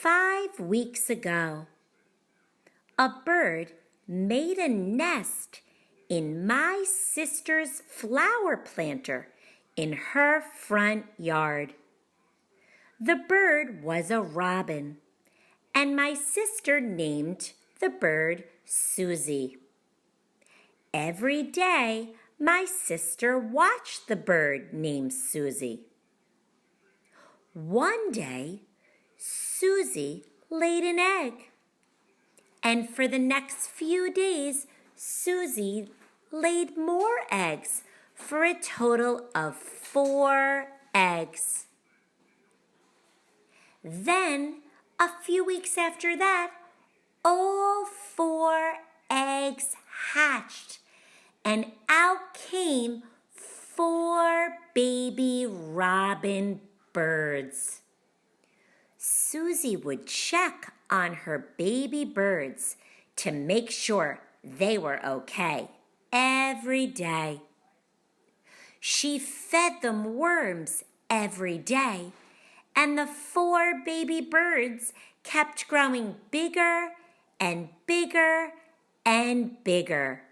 5 weeks ago, a bird made a nest in my sister's flower planter in her front yard. The bird was a robin, and my sister named the bird Susie. Every day, my sister watched the bird named Susie. One day, Susie laid an egg, and for the next few days, Susie laid more eggs for a total of 4 eggs. Then, a few weeks after that, all 4 eggs hatched, and out came 4 baby robin birds. Susie would check on her baby birds to make sure they were okay every day. She fed them worms every day, and the 4 baby birds kept growing bigger and bigger and bigger.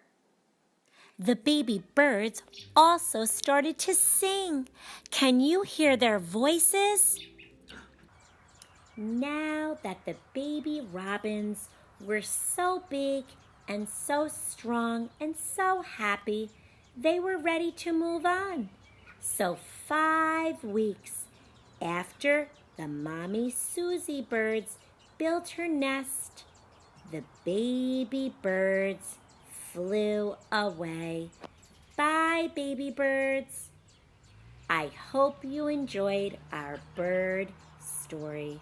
The baby birds also started to sing. Can you hear their voices? Now that the baby robins were so big and so strong and so happy, they were ready to move on. So 5 weeks after the mommy Susie birds built her nest, the baby birds flew away. Bye, baby birds. I hope you enjoyed our bird story.